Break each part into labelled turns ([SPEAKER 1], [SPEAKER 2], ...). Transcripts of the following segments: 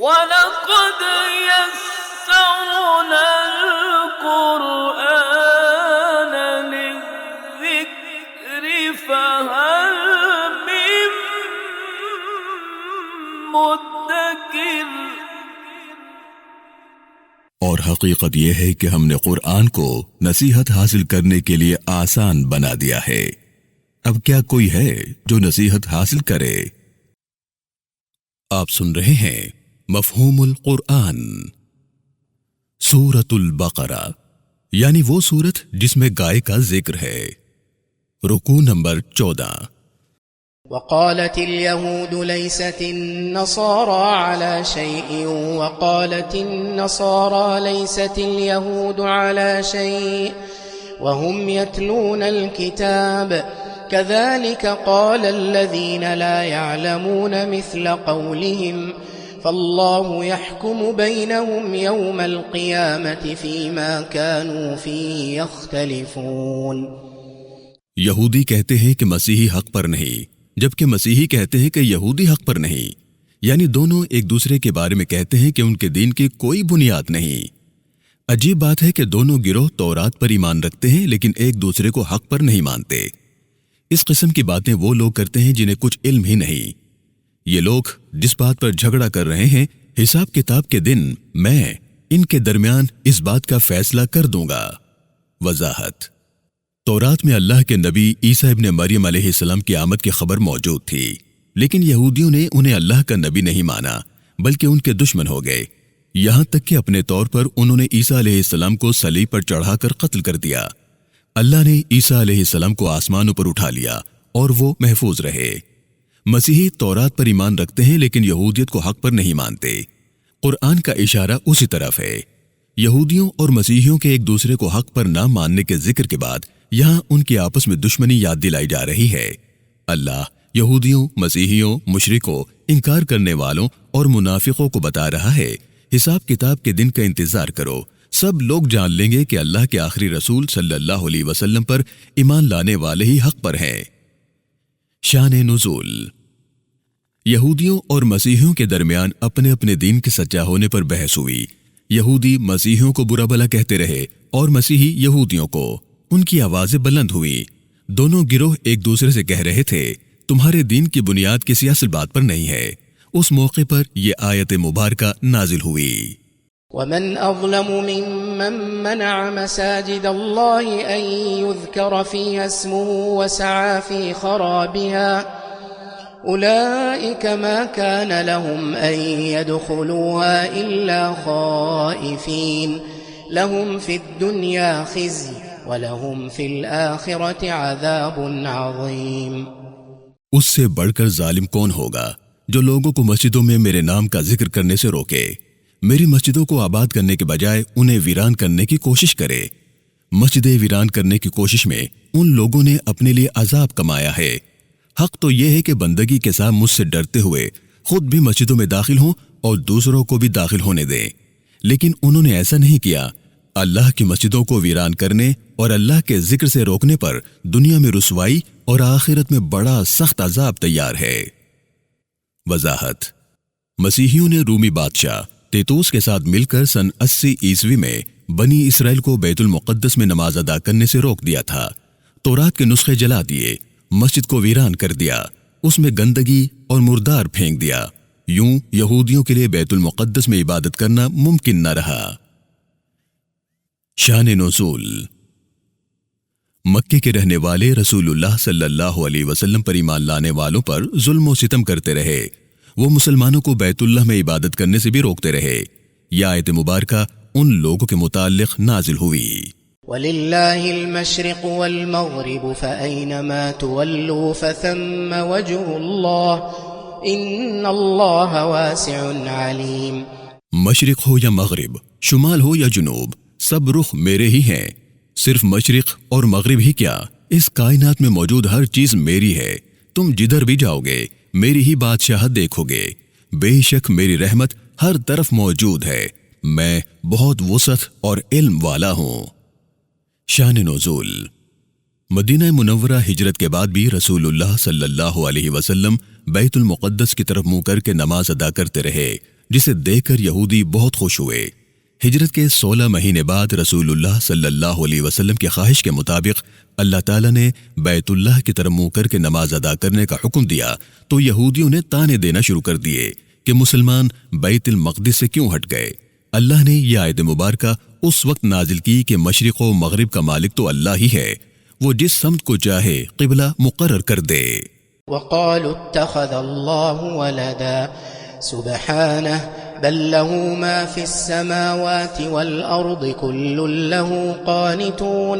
[SPEAKER 1] وَلَقَدْ يَسَّرْنَا الْقُرْآنَ لِلذِّكْرِ فَهَلْ مِن مُّدَّكِرٍ۔
[SPEAKER 2] اور حقیقت یہ ہے کہ ہم نے قرآن کو نصیحت حاصل کرنے کے لیے آسان بنا دیا ہے۔ اب کیا کوئی ہے جو نصیحت حاصل کرے؟ آپ سن رہے ہیں مفہوم القرآن۔ سورۃ البقرہ یعنی وہ سورت جس میں گائے کا ذکر ہے۔ رکوع نمبر 14۔
[SPEAKER 3] وقالت اليهود ليست النصارى على شيء وقالت النصارى ليست اليهود على شيء وهم يتلون الكتاب كذلك قال الذين لا يعلمون مثل قولهم فالله يحكم بينهم يوم القيامة فيما كانوا فيه يختلفون۔
[SPEAKER 2] یہودی کہتے ہیں کہ مسیحی حق پر نہیں، جبکہ مسیحی کہتے ہیں کہ یہودی حق پر نہیں، یعنی دونوں ایک دوسرے کے بارے میں کہتے ہیں کہ ان کے دین کی کوئی بنیاد نہیں۔ عجیب بات ہے کہ دونوں گروہ تورات پر ایمان رکھتے ہیں لیکن ایک دوسرے کو حق پر نہیں مانتے۔ اس قسم کی باتیں وہ لوگ کرتے ہیں جنہیں کچھ علم ہی نہیں۔ یہ لوگ جس بات پر جھگڑا کر رہے ہیں، حساب کتاب کے دن میں ان کے درمیان اس بات کا فیصلہ کر دوں گا۔ وضاحت: تورات میں اللہ کے نبی عیسیٰ ابن مریم علیہ السلام کی آمد کی خبر موجود تھی، لیکن یہودیوں نے انہیں اللہ کا نبی نہیں مانا بلکہ ان کے دشمن ہو گئے، یہاں تک کہ اپنے طور پر انہوں نے عیسیٰ علیہ السلام کو صلیب پر چڑھا کر قتل کر دیا۔ اللہ نے عیسیٰ علیہ السلام کو آسمانوں پر اٹھا لیا اور وہ محفوظ رہے۔ مسیحی تورات پر ایمان رکھتے ہیں لیکن یہودیت کو حق پر نہیں مانتے۔ قرآن کا اشارہ اسی طرف ہے۔ یہودیوں اور مسیحیوں کے ایک دوسرے کو حق پر نہ ماننے کے ذکر کے بعد یہاں ان کی آپس میں دشمنی یاد دلائی جا رہی ہے۔ اللہ یہودیوں، مسیحیوں، مشرکوں، انکار کرنے والوں اور منافقوں کو بتا رہا ہے، حساب کتاب کے دن کا انتظار کرو، سب لوگ جان لیں گے کہ اللہ کے آخری رسول صلی اللہ علیہ وسلم پر ایمان لانے والے ہی حق پر ہیں۔ شان نزول: یہودیوں اور مسیحیوں کے درمیان اپنے اپنے دین کے سچا ہونے پر بحث ہوئی۔ یہودی مسیحیوں کو برا بھلا کہتے رہے اور مسیحی یہودیوں کو۔ ان کی آوازیں بلند ہوئی۔ دونوں گروہ ایک دوسرے سے کہہ رہے تھے، تمہارے دین کی بنیاد کسی اصل بات پر نہیں ہے۔ اس موقع پر یہ آیت مبارکہ نازل ہوئی۔
[SPEAKER 3] ومن أظلم ممن منع مساجد الله أن يذكر فيها اسمه وسعى في خرابها أولئك ما كان لهم أن يدخلوها إلا خائفين لهم في الدنيا خزي وَلَهُمْ فِي الْآخِرَةِ عَذَابٌ عَظِيمٌ۔
[SPEAKER 2] اس سے بڑھ کر ظالم کون ہوگا جو لوگوں کو مسجدوں میں میرے نام کا ذکر کرنے سے روکے، میری مسجدوں کو آباد کرنے کے بجائے انہیں ویران کرنے کی کوشش کرے۔ مسجدیں ویران کرنے کی کوشش میں ان لوگوں نے اپنے لیے عذاب کمایا ہے۔ حق تو یہ ہے کہ بندگی کے ساتھ مجھ سے ڈرتے ہوئے خود بھی مسجدوں میں داخل ہوں اور دوسروں کو بھی داخل ہونے دیں، لیکن انہوں نے ایسا نہیں کیا۔ اللہ کی مسجدوں کو ویران کرنے اور اللہ کے ذکر سے روکنے پر دنیا میں رسوائی اور آخرت میں بڑا سخت عذاب تیار ہے۔ وضاحت: مسیحیوں نے رومی بادشاہ تیتوس کے ساتھ مل کر سن 80 عیسوی میں بنی اسرائیل کو بیت المقدس میں نماز ادا کرنے سے روک دیا تھا۔ تورات کے نسخے جلا دیے، مسجد کو ویران کر دیا، اس میں گندگی اور مردار پھینک دیا۔ یوں یہودیوں کے لیے بیت المقدس میں عبادت کرنا ممکن نہ رہا۔ شان نزول: مکے کے رہنے والے رسول اللہ صلی اللہ علیہ وسلم پر ایمان لانے والوں پر ظلم و ستم کرتے رہے، وہ مسلمانوں کو بیت اللہ میں عبادت کرنے سے بھی روکتے رہے۔ یہ آیت مبارکہ ان لوگوں کے متعلق نازل ہوئی۔
[SPEAKER 3] وَلِلَّهِ الْمَشْرِقُ وَالْمَغْرِبُ فَأَيْنَمَا تُوَلُّوا فَثَمَّ وَجْهُ اللَّهِ إِنَّ اللَّهَ وَاسِعٌ عَلِيمٌ۔
[SPEAKER 2] مشرق ہو یا مغرب، شمال ہو یا جنوب، سب رخ میرے ہی ہیں۔ صرف مشرق اور مغرب ہی کیا، اس کائنات میں موجود ہر چیز میری ہے۔ تم جدھر بھی جاؤ گے میری ہی بادشاہت دیکھو گے۔ بے شک میری رحمت ہر طرف موجود ہے، میں بہت وسعت اور علم والا ہوں۔ شان نزول: مدینہ منورہ ہجرت کے بعد بھی رسول اللہ صلی اللہ علیہ وسلم بیت المقدس کی طرف منہ کر کے نماز ادا کرتے رہے، جسے دیکھ کر یہودی بہت خوش ہوئے۔ ہجرت کے 16 مہینے بعد رسول اللہ صلی اللہ علیہ وسلم کی خواہش کے مطابق اللہ تعالیٰ نے بیت اللہ کی طرف منہ کر کے نماز ادا کرنے کا حکم دیا تو یہودیوں نے تانے دینا شروع کر دیے کہ مسلمان بیت المقدس سے کیوں ہٹ گئے۔ اللہ نے یہ آیت مبارکہ اس وقت نازل کی کہ مشرق و مغرب کا مالک تو اللہ ہی ہے، وہ جس سمت کو چاہے قبلہ مقرر کر دے۔
[SPEAKER 3] وقالوا اتخذ الله ولدا سبحانه بل له ما في السماوات والأرض كل له قانتون۔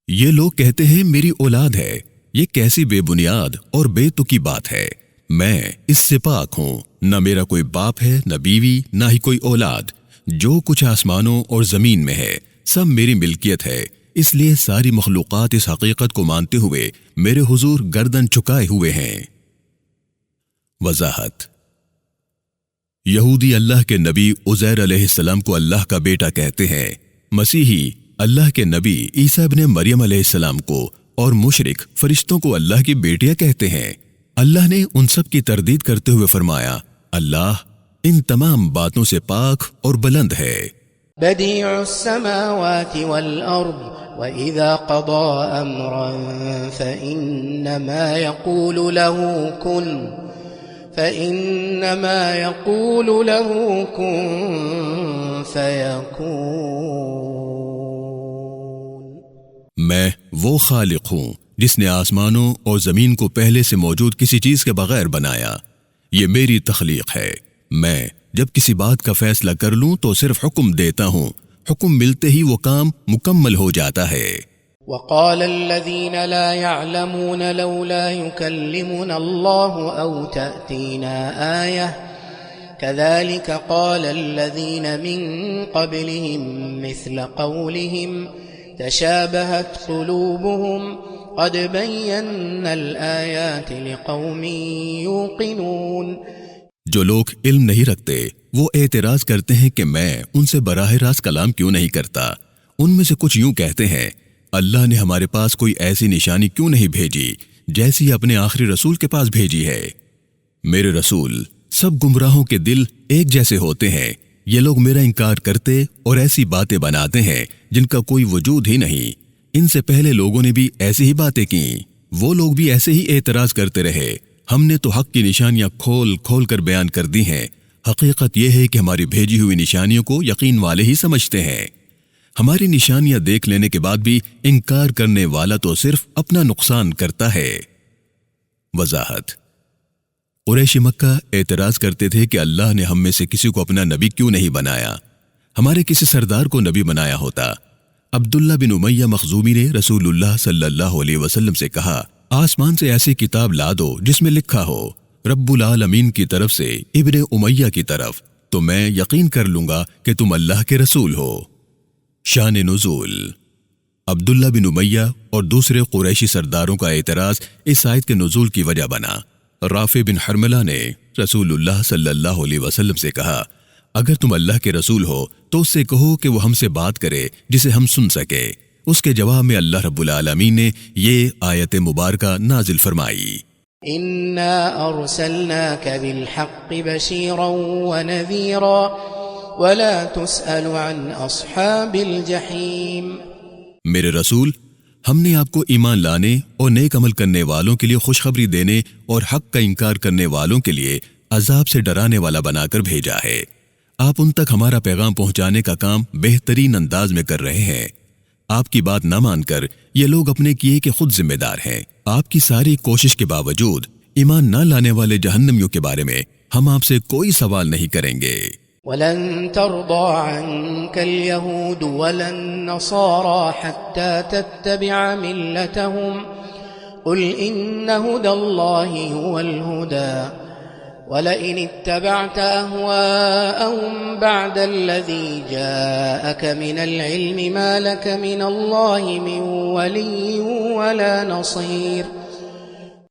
[SPEAKER 2] یہ لوگ کہتے ہیں میری اولاد ہے، یہ کیسی بے بنیاد اور بے تکی بات ہے، میں اس سے پاک ہوں، نہ میرا کوئی باپ ہے، نہ بیوی، نہ ہی کوئی اولاد، جو کچھ آسمانوں اور زمین میں ہے سب میری ملکیت ہے، اس لیے ساری مخلوقات اس حقیقت کو مانتے ہوئے میرے حضور گردن جھکائے ہوئے ہیں۔ وضاحت: یہودی اللہ کے نبی عزیر علیہ السلام کو اللہ کا بیٹا کہتے ہیں، مسیحی اللہ کے نبی عیسیٰ ابن مریم علیہ السلام کو اور مشرک فرشتوں کو اللہ کی بیٹیاں کہتے ہیں۔ اللہ نے ان سب کی تردید کرتے ہوئے فرمایا، اللہ ان تمام باتوں سے پاک اور بلند ہے۔
[SPEAKER 3] بديع السماوات والأرض وإذا قضى أمرا فإنما يقول له كن فيكون۔
[SPEAKER 2] میں وہ خالق ہوں جس نے آسمانوں اور زمین کو پہلے سے موجود کسی چیز کے بغیر بنایا، یہ میری تخلیق ہے، میں جب کسی بات کا فیصلہ کر لوں تو صرف حکم دیتا ہوں، حکم ملتے ہی وہ کام مکمل ہو جاتا ہے۔
[SPEAKER 3] وقال الذين لا يعلمون لولا يكلمنا الله أو تأتينا آية كذلك قال الذين من قبلهم مثل قولهم تشابهت قلوبهم قد بينا الآيات لقوم يوقنون۔
[SPEAKER 2] جو لوگ علم نہیں رکھتے وہ اعتراض کرتے ہیں کہ میں ان سے براہ راست کلام کیوں نہیں کرتا۔ ان میں سے کچھ یوں کہتے ہیں، اللہ نے ہمارے پاس کوئی ایسی نشانی کیوں نہیں بھیجی جیسی اپنے آخری رسول کے پاس بھیجی ہے۔ میرے رسول سب گمراہوں کے دل ایک جیسے ہوتے ہیں، یہ لوگ میرا انکار کرتے اور ایسی باتیں بناتے ہیں جن کا کوئی وجود ہی نہیں۔ ان سے پہلے لوگوں نے بھی ایسی ہی باتیں کیں، وہ لوگ بھی ایسے ہی اعتراض کرتے رہے۔ ہم نے تو حق کی نشانیاں کھول کھول کر بیان کر دی ہیں۔ حقیقت یہ ہے کہ ہماری بھیجی ہوئی نشانیوں کو یقین والے ہی سمجھتے ہیں۔ ہماری نشانیاں دیکھ لینے کے بعد بھی انکار کرنے والا تو صرف اپنا نقصان کرتا ہے۔ وضاحت: قریش مکہ اعتراض کرتے تھے کہ اللہ نے ہم میں سے کسی کو اپنا نبی کیوں نہیں بنایا، ہمارے کسی سردار کو نبی بنایا ہوتا۔ عبداللہ بن امیہ مخزومی نے رسول اللہ صلی اللہ علیہ وسلم سے کہا، آسمان سے ایسی کتاب لا دو جس میں لکھا ہو رب العالمین کی طرف سے ابن امیہ کی طرف، تو میں یقین کر لوں گا کہ تم اللہ کے رسول ہو۔ شان نزول: عبداللہ بن امیہ اور دوسرے قریشی سرداروں کا اعتراض اس آیت کے نزول کی وجہ بنا۔ رافع بن حرملہ نے رسول اللہ صلی اللہ علیہ وسلم سے کہا، اگر تم اللہ کے رسول ہو تو اس سے کہو کہ وہ ہم سے بات کرے جسے ہم سن سکے۔ اس کے جواب میں اللہ رب العالمین نے یہ آیت مبارکہ نازل فرمائی،
[SPEAKER 3] اِنَّا أَرْسَلْنَاكَ بِالْحَقِّ بَشِيرًا وَنَذِيرًا وَلَا تُسْأَلُ عَنْ أَصْحَابِ الْجَحِيمِ۔
[SPEAKER 2] میرے رسول، ہم نے آپ کو ایمان لانے اور نیک عمل کرنے والوں کے لیے خوشخبری دینے اور حق کا انکار کرنے والوں کے لیے عذاب سے ڈرانے والا بنا کر بھیجا ہے۔ آپ ان تک ہمارا پیغام پہنچانے کا کام بہترین انداز میں کر رہے ہیں۔ آپ کی بات نہ مان کر یہ لوگ اپنے کیے کہ خود ذمہ دار ہیں۔ آپ کی ساری کوشش کے باوجود ایمان نہ لانے والے جہنمیوں کے بارے میں ہم آپ سے کوئی سوال نہیں کریں گے۔
[SPEAKER 3] وَلَن تَرْضَىٰ عَنكَ الْيَهُودُ وَلَا النَّصَارَىٰ حَتَّىٰ تَتَّبِعَ مِلَّتَهُمْ قُلْ إِنَّ هُدَى اللَّهِ هُوَ الْهُدَىٰ وَلَئِنِ اتَّبَعْتَ أَهْوَاءَهُمْ بَعْدَ الَّذِي جَاءَكَ مِنَ الْعِلْمِ مَا لَكَ مِنَ اللَّهِ مِن وَلِيٍّ وَلَا نَصِيرٍ۔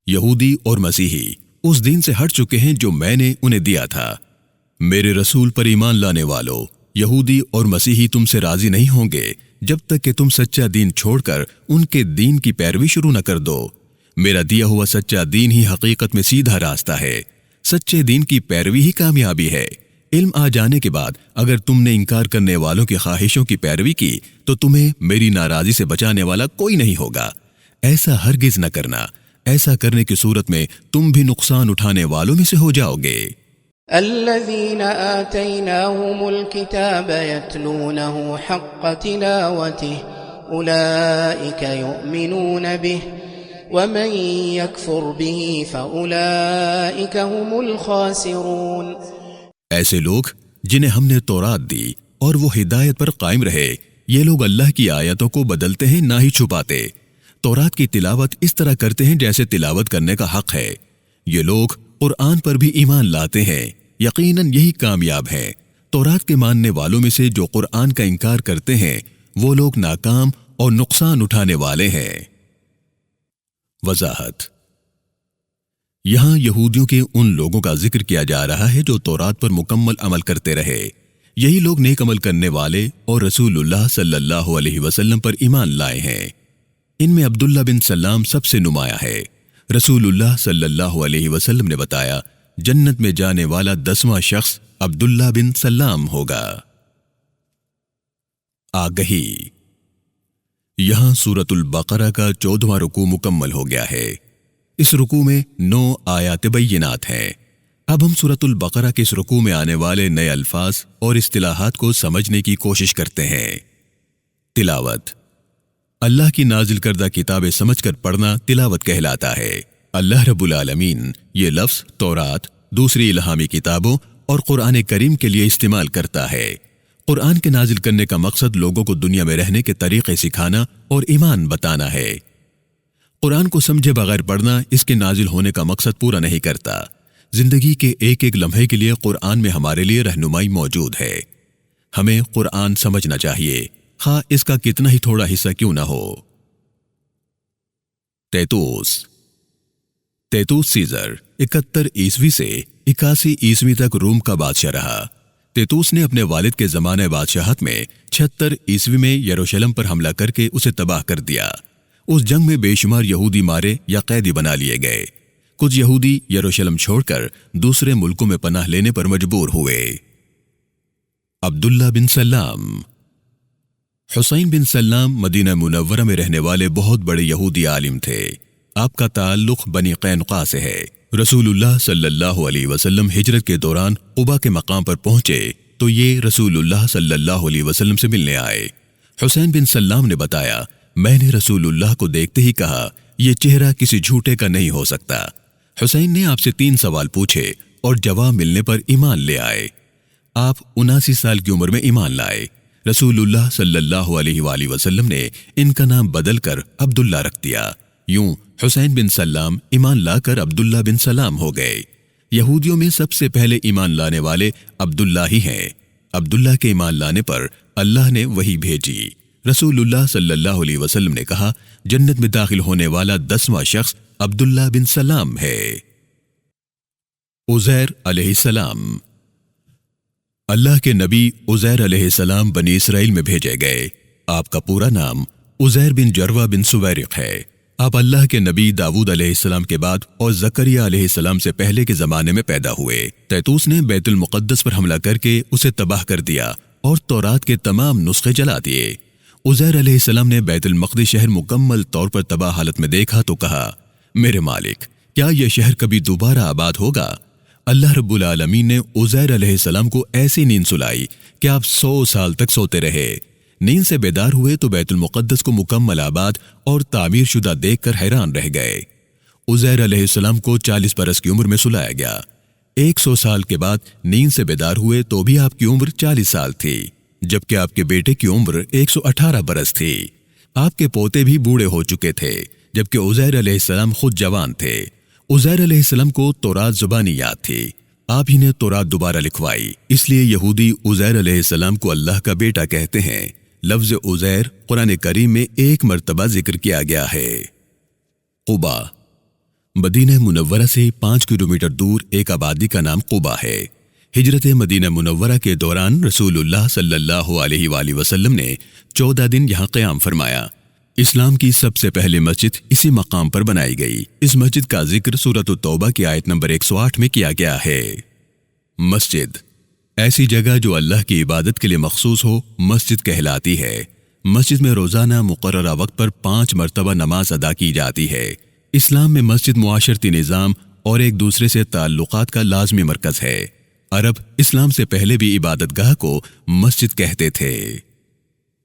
[SPEAKER 2] یہودی اور مسیحی اس دین سے ہٹ چکے ہیں جو میں نے انہیں دیا تھا۔ میرے رسول پر ایمان لانے والو، یہودی اور مسیحی تم سے راضی نہیں ہوں گے جب تک کہ تم سچا دین چھوڑ کر ان کے دین کی پیروی شروع نہ کر دو۔ میرا دیا ہوا سچا دین ہی حقیقت میں سیدھا راستہ ہے، سچے دین کی پیروی ہی کامیابی ہے۔ علم آ جانے کے بعد اگر تم نے انکار کرنے والوں کی خواہشوں کی پیروی کی تو تمہیں میری ناراضی سے بچانے والا کوئی نہیں ہوگا۔ ایسا ہرگز نہ کرنا، ایسا کرنے کی صورت میں تم بھی نقصان اٹھانے والوں میں سے ہو جاؤ گے۔
[SPEAKER 3] الذين آتيناهم الكتاب يتلونه حق تلاوته أولئك يؤمنون به ومن يكفر به فأولئك هم الخاسرون۔
[SPEAKER 2] ایسے لوگ جنہیں ہم نے تورات دی اور وہ ہدایت پر قائم رہے، یہ لوگ اللہ کی آیتوں کو بدلتے ہیں نہ ہی چھپاتے، تورات کی تلاوت اس طرح کرتے ہیں جیسے تلاوت کرنے کا حق ہے۔ یہ لوگ قرآن پر بھی ایمان لاتے ہیں، یقیناً یہی کامیاب ہیں۔ تورات کے ماننے والوں میں سے جو قرآن کا انکار کرتے ہیں وہ لوگ ناکام اور نقصان اٹھانے والے ہیں۔ وضاحت: یہاں یہودیوں کے ان لوگوں کا ذکر کیا جا رہا ہے جو تورات پر مکمل عمل کرتے رہے۔ یہی لوگ نیک عمل کرنے والے اور رسول اللہ صلی اللہ علیہ وسلم پر ایمان لائے ہیں۔ ان میں عبداللہ بن سلام سب سے نمایاں ہے۔ رسول اللہ صلی اللہ علیہ وسلم نے بتایا جنت میں جانے والا 10واں شخص عبداللہ بن سلام ہوگا۔ آگہی: یہاں سورۃ البقرہ کا 14واں رکوع مکمل ہو گیا ہے۔ اس رکوع میں 9 آیات بینات ہیں۔ اب ہم سورۃ البقرہ کے اس رکوع میں آنے والے نئے الفاظ اور اصطلاحات کو سمجھنے کی کوشش کرتے ہیں۔ تلاوت: اللہ کی نازل کردہ کتابیں سمجھ کر پڑھنا تلاوت کہلاتا ہے۔ اللہ رب العالمین یہ لفظ تورات، دوسری الہامی کتابوں اور قرآن کریم کے لیے استعمال کرتا ہے۔ قرآن کے نازل کرنے کا مقصد لوگوں کو دنیا میں رہنے کے طریقے سکھانا اور ایمان بتانا ہے۔ قرآن کو سمجھے بغیر پڑھنا اس کے نازل ہونے کا مقصد پورا نہیں کرتا۔ زندگی کے ایک ایک لمحے کے لیے قرآن میں ہمارے لیے رہنمائی موجود ہے۔ ہمیں قرآن سمجھنا چاہیے، خواہ اس کا کتنا ہی تھوڑا حصہ کیوں نہ ہو۔ تیتوس سیزر 71 عیسوی سے 81 عیسوی تک روم کا بادشاہ رہا۔ تیتوس نے اپنے والد کے زمانے بادشاہت میں 76 عیسوی میں یروشلم پر حملہ کر کے اسے تباہ کر دیا۔ اس جنگ میں بے شمار یہودی مارے یا قیدی بنا لیے گئے۔ کچھ یہودی یروشلم چھوڑ کر دوسرے ملکوں میں پناہ لینے پر مجبور ہوئے۔ عبداللہ بن سلام: حسین بن سلام مدینہ منورہ میں رہنے والے بہت بڑے یہودی عالم تھے۔ آپ کا تعلق بنی قینقاع سے ہے۔ رسول اللہ صلی اللہ علیہ وسلم ہجرت کے دوران قبا کے مقام پر پہنچے تو یہ رسول اللہ صلی اللہ علیہ وسلم سے ملنے آئے۔ حسین بن سلام نے بتایا، میں نے رسول اللہ کو دیکھتے ہی کہا یہ چہرہ کسی جھوٹے کا نہیں ہو سکتا۔ حسین نے آپ سے 3 سوال پوچھے اور جواب ملنے پر ایمان لے آئے۔ آپ 79 سال کی عمر میں ایمان لائے۔ رسول اللہ صلی اللہ علیہ وآلہ وسلم نے ان کا نام بدل کر عبداللہ رکھ دیا۔ یوں حسین بن سلام ایمان لا کر عبداللہ بن سلام ہو گئے۔ یہودیوں میں سب سے پہلے ایمان لانے والے عبداللہ ہی ہیں۔ عبداللہ کے ایمان لانے پر اللہ نے وحی بھیجی۔ رسول اللہ صلی اللہ علیہ وسلم نے کہا جنت میں داخل ہونے والا 10واں شخص عبداللہ بن سلام ہے۔ عزیر علیہ السلام: اللہ کے نبی عزیر علیہ السلام بنی اسرائیل میں بھیجے گئے۔ آپ کا پورا نام عزیر بن جروہ بن سویرق ہے۔ آپ اللہ کے نبی داؤد علیہ السلام کے بعد اور زکریا علیہ السلام سے پہلے کے زمانے میں پیدا ہوئے۔ تیتوس نے بیت المقدس پر حملہ کر کے اسے تباہ کر دیا اور تورات کے تمام نسخے جلا دیے۔ عزیر علیہ السلام نے بیت المقدس شہر مکمل طور پر تباہ حالت میں دیکھا تو کہا، میرے مالک، کیا یہ شہر کبھی دوبارہ آباد ہوگا؟ اللہ رب العالمین نے عزیر علیہ السلام کو ایسی نیند سلائی کہ آپ 100 سال تک سوتے رہے۔ نیند سے بیدار ہوئے تو بیت المقدس کو مکمل آباد اور تعمیر شدہ دیکھ کر حیران رہ گئے۔ عزیر علیہ السلام کو 40 برس کی عمر میں سلایا گیا۔ 100 سال کے بعد نیند سے بیدار ہوئے تو بھی آپ کی عمر 40 سال تھی، جبکہ آپ کے بیٹے کی عمر 118 برس تھی۔ آپ کے پوتے بھی بوڑھے ہو چکے تھے، جبکہ عزیر علیہ السلام خود جوان تھے۔ عزیر علیہ السلام کو تورات زبانی یاد تھی۔ آپ ہی نے تورات دوبارہ لکھوائی، اس لیے یہودی عزیر علیہ السلام کو اللہ کا بیٹا کہتے ہیں۔ لفظ عزیر قرآن کریم میں 1 مرتبہ ذکر کیا گیا ہے۔ قبا مدینہ منورہ سے 5 کلومیٹر دور ایک آبادی کا نام قبا ہے۔ ہجرت مدینہ منورہ کے دوران رسول اللہ صلی اللہ علیہ وآلہ وسلم نے 14 دن یہاں قیام فرمایا۔ اسلام کی سب سے پہلی مسجد اسی مقام پر بنائی گئی۔ اس مسجد کا ذکر سورۃ التوبہ کی آیت نمبر 108 میں کیا گیا ہے۔ مسجد ایسی جگہ جو اللہ کی عبادت کے لیے مخصوص ہو مسجد کہلاتی ہے۔ مسجد میں روزانہ مقررہ وقت پر 5 مرتبہ نماز ادا کی جاتی ہے۔ اسلام میں مسجد معاشرتی نظام اور ایک دوسرے سے تعلقات کا لازمی مرکز ہے۔ عرب اسلام سے پہلے بھی عبادت گاہ کو مسجد کہتے تھے۔